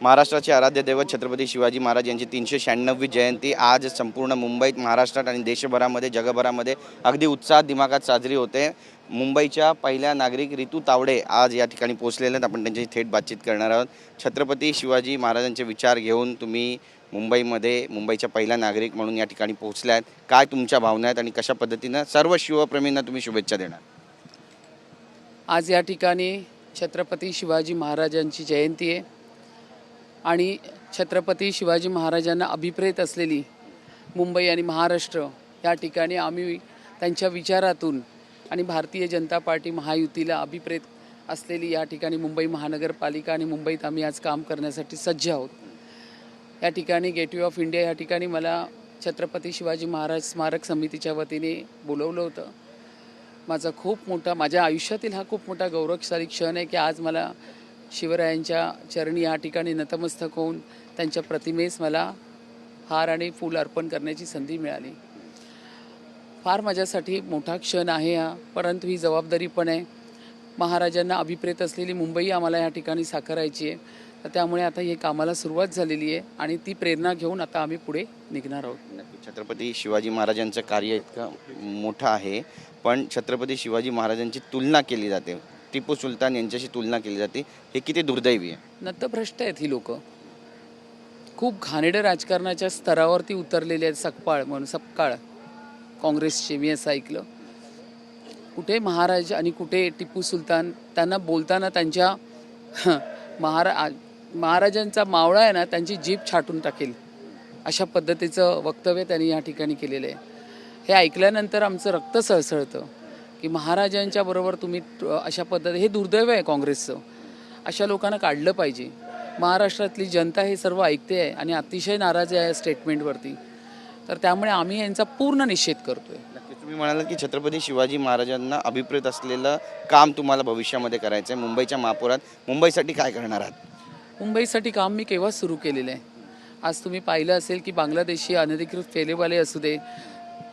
महाराष्ट्राचे आराध्य दैवत छत्रपती शिवाजी महाराज यांची 396वी जयंती आज संपूर्ण मुंबईत, महाराष्ट्रात आणि देशभरामध्ये, जगभरामध्ये अगदी उत्साहात दिमागात साजरी होते। मुंबईच्या पहिल्या नागरिक रितू तावडे आज या ठिकाणी पोहोचलेले आहेत। आपण त्यांच्याशी थेट बातचीत करणार आहोत। छत्रपती शिवाजी महाराजांचे विचार घेऊन तुम्ही मुंबईच्या पहिल्या नागरिक म्हणून या ठिकाणी पोहोचल्यात। काय तुमच्या भावना आहेत आणि कशा पद्धतीने सर्व शिवप्रेमींना तुम्ही शुभेच्छा देणार? आज या ठिकाणी छत्रपती शिवाजी महाराजांची जयंती आहे आणि छत्रपती शिवाजी महाराजांना अभिप्रेत असलेली मुंबई आणि महाराष्ट्र या ठिकाणी आम्ही त्यांच्या विचारातून आणि भारतीय जनता पार्टी महायुतीला अभिप्रेत असलेली या ठिकाणी मुंबई महानगरपालिका आणि मुंबईत आम्ही आज काम करण्यासाठी सज्ज आहोत। या ठिकाणी गेटवे ऑफ इंडिया या ठिकाणी मला छत्रपती शिवाजी महाराज स्मारक समितीच्या वतीने बोलवलं होतं। माझ्या आयुष्यातील हा खूप मोठा गौरवशाली क्षण आहे की आज मला शिवरायांच्या चरणी या ठिकाणी नतमस्तक होऊन त्यांच्या प्रतिमेस मला हार आणि फूल अर्पण करण्याची संधी मिळाली। फार माझ्यासाठी मोठा क्षण आहे हा, परंतु ही जबाबदारी पण आहे। महाराजांना अभिप्रेत असलेली मुंबई आम्हाला या ठिकाणी साकारायची आहे, तर त्यामुळे आता हे कामाला सुरुवात झालेली आहे आणि ती प्रेरणा घेऊन आता आम्ही पुढे निघणार आहोत। छत्रपती शिवाजी महाराजांचं कार्य इतकं मोठं आहे, पण छत्रपती शिवाजी महाराजांची तुलना केली जाते, टिपू सुलतान यांच्याशी तुलना केली जाते, हे किती दुर्दैवी आहे। नतभ्रष्ट आहेत ही लोक, खूप घाणेरड्या राजकारणाच्या स्तरावरती उतरलेले आहेत। सपकाळ काँग्रेसचे मी असं ऐकलं। कुठे महाराज आणि कुठे टिपू सुलतान, त्यांना बोलताना त्यांच्या महाराजांचा मावळा आहे ना, त्यांची जीभ छाटून टाकेल अशा पद्धतीचं वक्तव्य त्यांनी या ठिकाणी केलेलं आहे। हे ऐकल्यानंतर आमचं रक्त सळसळतं की महाराजांच्या बरोबर तुम्ही अशा पद्धती, हे दुर्दैव आहे काँग्रेसचं। अशा लोकांना काढलं पाहिजे। महाराष्ट्रातली जनता हे सर्व ऐकते आहे आणि अतिशय नाराज आहे या स्टेटमेंटवरती, तर त्यामुळे आम्ही यांचा पूर्ण निषेध करतोय। तुम्ही म्हणालात की छत्रपती शिवाजी महाराजांना अभिप्रेत असलेलं काम तुम्हाला भविष्यामध्ये करायचं आहे मुंबईच्या महापौरात। मुंबईसाठी काय करणार आहात? मुंबईसाठी काम मी केव्हा सुरू केलेलं आहे। आज तुम्ही पाहिलं असेल की बांगलादेशी अनधिकृत फेरीवाले असू दे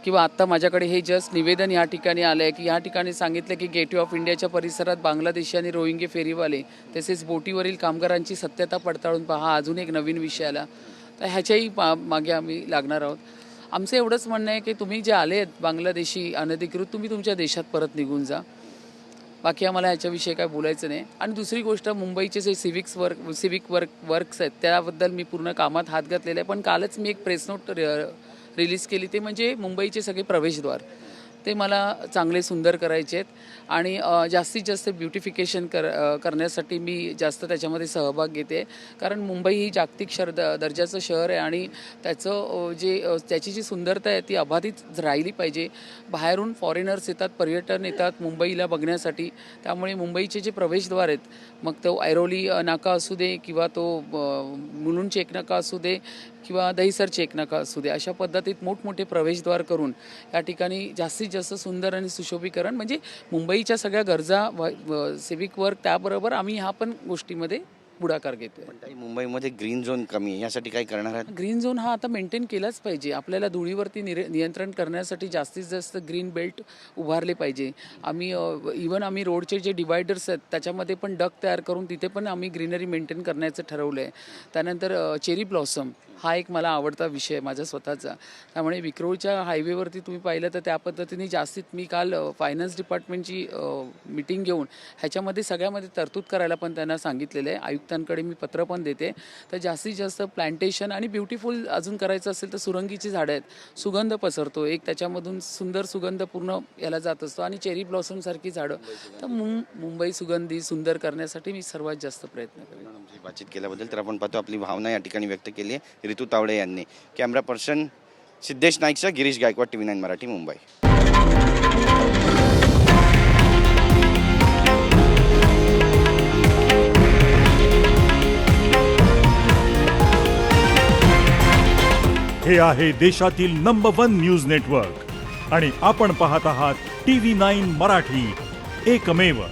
किंवा आत्ता माझ्याकडे हे जस्ट निवेदन या ठिकाणी आलं आहे की या ठिकाणी सांगितलं की गेटवे ऑफ इंडियाच्या परिसरात बांगलादेशी आणि रोहिंगे फेरीवाले तसेच बोटीवरील कामगारांची सत्यता पडताळून पहा, अजून एक नवीन विषय आला, तर ह्याच्याही मागे आम्ही लागणार आहोत। आमचं एवढंच म्हणणं आहे की तुम्ही जे आले आहेत बांगलादेशी अनधिकृत, तुम्ही तुमच्या देशात परत निघून जा। बाकी आम्हाला ह्याच्याविषयी काय बोलायचं नाही। आणि दुसरी गोष्ट, मुंबईचे जे सिविक वर्क्स आहेत त्याबद्दल मी पूर्ण कामात हात घातलेला आहे, पण कालच मी एक प्रेस नोट रिलीज केली, ते म्हणजे मुंबईचे सगळे प्रवेशद्वार ते मला चांगले सुंदर करायचे आहेत आणि जास्तीत जास्त ब्युटिफिकेशन करण्यासाठी मी जास्त त्याच्यामध्ये सहभाग घेते, कारण मुंबई ही जागतिक दर्जाचं शहर आहे आणि त्याची जी सुंदरता आहे ती अबाधित राहिली पाहिजे। बाहेरून फॉरेनर्स येतात, पर्यटन येतात मुंबईला बघण्यासाठी, त्यामुळे मुंबईचे जे प्रवेशद्वार आहेत, मग तो ऐरोली नाका असू दे किंवा तो मुलुंड चेक नाका असू दे किंवा दहिसर चेक नाका असू दे, अशा पद्धतीत मोठमोठे प्रवेशद्वार करून या ठिकाणी जास्तीत जास्त सुंदर आणि सुशोभीकरण, म्हणजे मुंबईच्या सगळ्या गरजा सिविक वर्क त्याबरोबर आम्ही ह्या पण गोष्टीमध्ये पुढाकार घेतोय। पण मुंबईमध्ये ग्रीन झोन कमी आहे, यासाठी काय करणार आहात? ग्रीन झोन हा आता मेंटेन केलाच पाहिजे। आपल्याला धुळीवरती नियंत्रण करण्यासाठी जास्तीत जास्त ग्रीन बेल्ट उभारले पाहिजे। आम्ही रोडचे जे डिवायडर्स आहेत त्याच्यामध्ये पण डक तयार करून तिथे पण आम्ही ग्रीनरी मेंटेन करण्याचं ठरवलं आहे। त्यानंतर चेरी ब्लॉसम हा एक मला आवडता विषय आहे माझा स्वतःचा, त्यामुळे विक्रोळच्या हायवेवरती तुम्ही पाहिलं तर त्या पद्धतीने मी काल फायनान्स डिपार्टमेंटची मीटिंग घेऊन ह्याच्यामध्ये सगळ्यामध्ये तरतूद करायला पण त्यांना सांगितलेलं आहे। आयुक्तांकडे मी पत्र पण देते, तर जास्तीत जास्त प्लांटेशन आणि ब्युटिफुल अजून करायचं असेल तर सुरंगीची झाडं आहेत, सुगंध पसरतो एक, त्याच्यामधून सुंदर सुगंध पूर्ण याला जात असतो आणि चेरी ब्लॉसमसारखी झाडं, तर मुंबई सुगंधी सुंदर करण्यासाठी मी सर्वात जास्त प्रयत्न करेन। बातचीत केल्याबद्दल तर आपण पाहतो आपली भावना या ठिकाणी व्यक्त केली आहे रितू तावडे यांनी। कॅमेरा पर्सन सिद्धेश नाईकसह गिरीश गायकवाड, TV9 मराठी, मुंबई। हे आहे देशातील नंबर 1 न्यूज नेटवर्क आणि आपण पाहत आहात TV9 मराठी, एकमेव।